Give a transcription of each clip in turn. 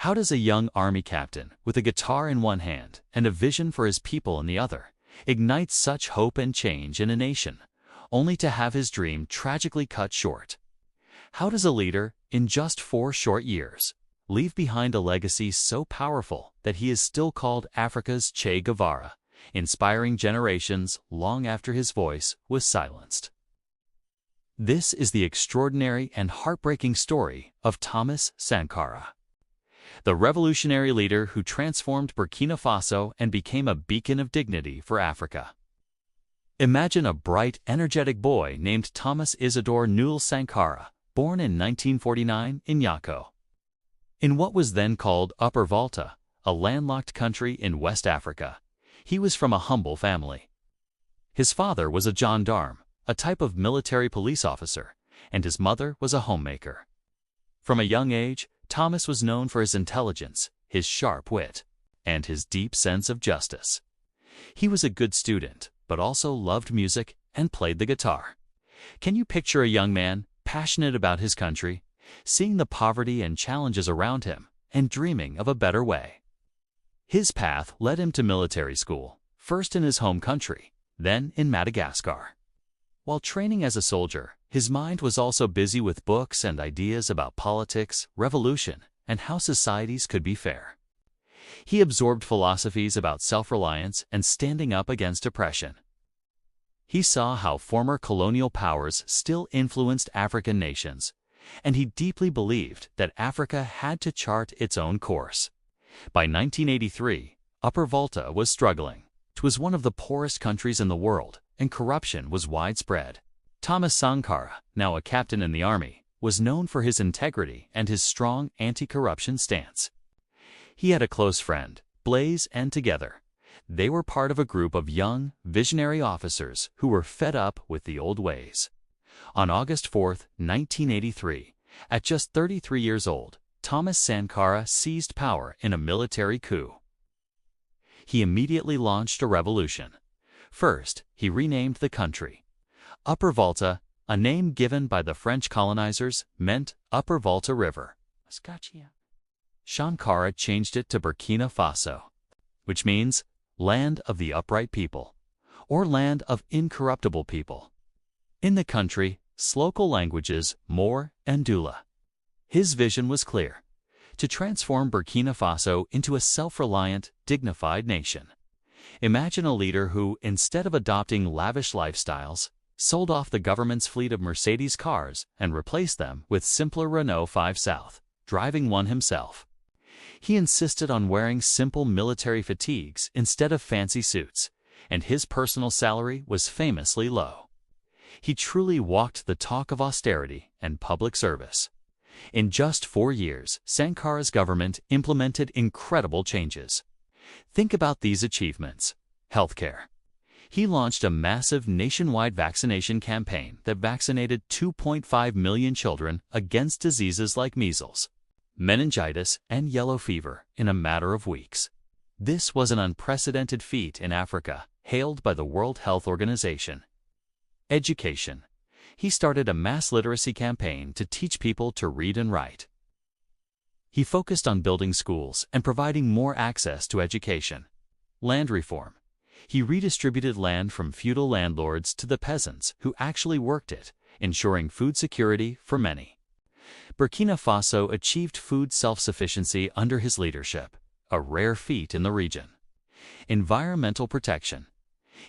How does a young army captain, with a guitar in one hand and a vision for his people in the other, ignite such hope and change in a nation, only to have his dream tragically cut short? How does a leader, in just 4 short years, leave behind a legacy so powerful that he is still called Africa's Che Guevara, inspiring generations long after his voice was silenced? This is the extraordinary and heartbreaking story of Thomas Sankara, the revolutionary leader who transformed Burkina Faso and became a beacon of dignity for Africa. Imagine a bright, energetic boy named Thomas Isidore Newell Sankara, born in 1949 in Yako, in what was then called Upper Volta, a landlocked country in West Africa. He was from a humble family. His father was a gendarme, a type of military police officer, and his mother was a homemaker. From a young age, Thomas was known for his intelligence, his sharp wit, and his deep sense of justice. He was a good student, but also loved music and played the guitar. Can you picture a young man, passionate about his country, seeing the poverty and challenges around him, and dreaming of a better way? His path led him to military school, first in his home country, then in Madagascar. While training as a soldier, his mind was also busy with books and ideas about politics, revolution, and how societies could be fair. He absorbed philosophies about self-reliance and standing up against oppression. He saw how former colonial powers still influenced African nations, and he deeply believed that Africa had to chart its own course. By 1983, Upper Volta was struggling. It was one of the poorest countries in the world, and corruption was widespread. Thomas Sankara, now a captain in the army, was known for his integrity and his strong anti-corruption stance. He had a close friend, Blaise, and together, they were part of a group of young, visionary officers who were fed up with the old ways. On August 4, 1983, at just 33 years old, Thomas Sankara seized power in a military coup. He immediately launched a revolution. First, he renamed the country. Upper Volta, a name given by the French colonizers, meant Upper Volta River. Sankara changed it to Burkina Faso, which means Land of the Upright People, or Land of Incorruptible People. In the country, local languages Moor and Dula. His vision was clear: to transform Burkina Faso into a self-reliant, dignified nation. Imagine a leader who, instead of adopting lavish lifestyles, sold off the government's fleet of Mercedes cars and replaced them with simpler Renault 5 South, driving one himself. He insisted on wearing simple military fatigues instead of fancy suits, and his personal salary was famously low. He truly walked the talk of austerity and public service. In just 4 years, Sankara's government implemented incredible changes. Think about these achievements. Healthcare. He launched a massive nationwide vaccination campaign that vaccinated 2.5 million children against diseases like measles, meningitis, and yellow fever in a matter of weeks. This was an unprecedented feat in Africa, hailed by the World Health Organization. Education. He started a mass literacy campaign to teach people to read and write. He focused on building schools and providing more access to education. Land reform. He redistributed land from feudal landlords to the peasants who actually worked it, ensuring food security for many. Burkina Faso achieved food self-sufficiency under his leadership, a rare feat in the region. Environmental protection.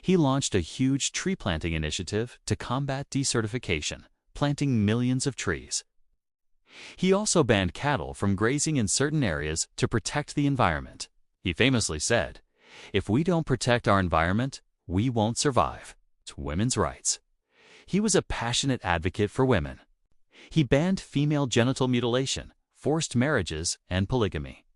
He launched a huge tree planting initiative to combat desertification, planting millions of trees. He also banned cattle from grazing in certain areas to protect the environment. He famously said, "If we don't protect our environment, we won't survive." It's women's rights. He was a passionate advocate for women. He banned female genital mutilation, forced marriages, and polygamy.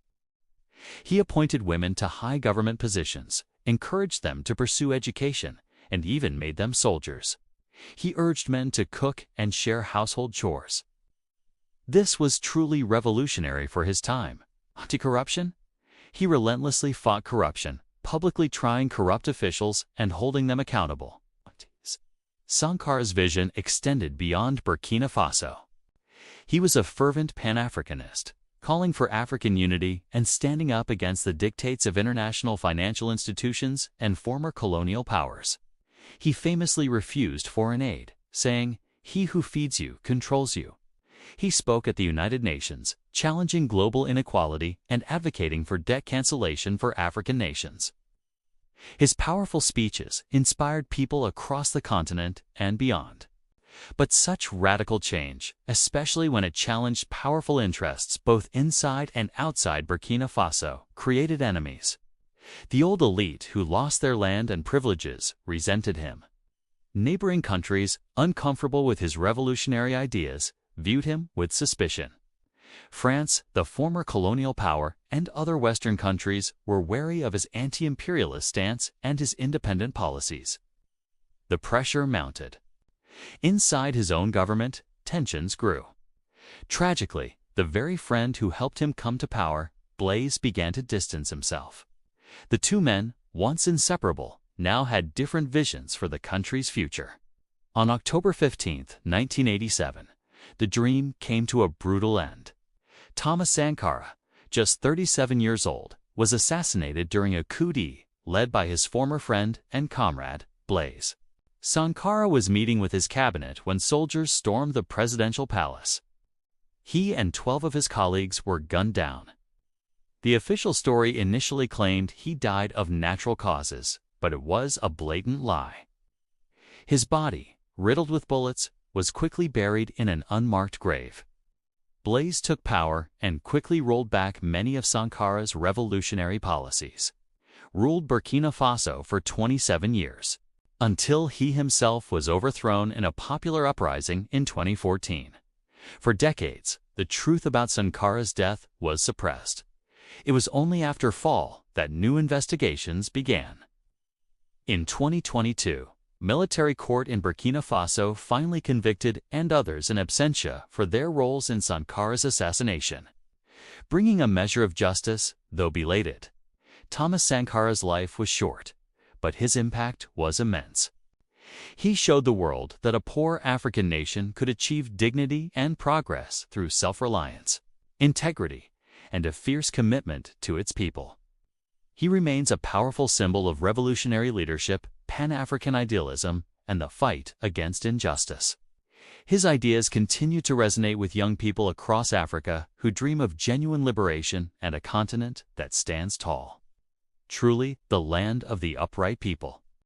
He appointed women to high government positions, encouraged them to pursue education, and even made them soldiers. He urged men to cook and share household chores. This was truly revolutionary for his time. Anti-corruption? He relentlessly fought corruption, publicly trying corrupt officials and holding them accountable. Sankara's vision extended beyond Burkina Faso. He was a fervent Pan-Africanist, calling for African unity and standing up against the dictates of international financial institutions and former colonial powers. He famously refused foreign aid, saying, "He who feeds you controls you." He spoke at the United Nations, challenging global inequality and advocating for debt cancellation for African nations. His powerful speeches inspired people across the continent and beyond. But such radical change, especially when it challenged powerful interests both inside and outside Burkina Faso, created enemies. The old elite who lost their land and privileges resented him. Neighboring countries, uncomfortable with his revolutionary ideas, viewed him with suspicion. France, the former colonial power, and other Western countries were wary of his anti-imperialist stance and his independent policies. The pressure mounted. Inside his own government, tensions grew. Tragically, the very friend who helped him come to power, Blaise, began to distance himself. The two men, once inseparable, now had different visions for the country's future. On October 15, 1987, the dream came to a brutal end. Thomas Sankara, just 37 years old, was assassinated during a coup d'etat led by his former friend and comrade, Blaise. Sankara was meeting with his cabinet when soldiers stormed the presidential palace. He and 12 of his colleagues were gunned down. The official story initially claimed he died of natural causes, but it was a blatant lie. His body, riddled with bullets, was quickly buried in an unmarked grave. Blaise took power and quickly rolled back many of Sankara's revolutionary policies, ruled Burkina Faso for 27 years, until he himself was overthrown in a popular uprising in 2014. For decades, the truth about Sankara's death was suppressed. It was only after fall that new investigations began. In 2022, military court in Burkina Faso finally convicted and others in absentia for their roles in Sankara's assassination, bringing a measure of justice, though belated. Thomas Sankara's life was short, but his impact was immense. He showed the world that a poor African nation could achieve dignity and progress through self-reliance, integrity, and a fierce commitment to its people. He remains a powerful symbol of revolutionary leadership, Pan-African idealism, and the fight against injustice. His ideas continue to resonate with young people across Africa who dream of genuine liberation and a continent that stands tall. Truly the land of the upright people.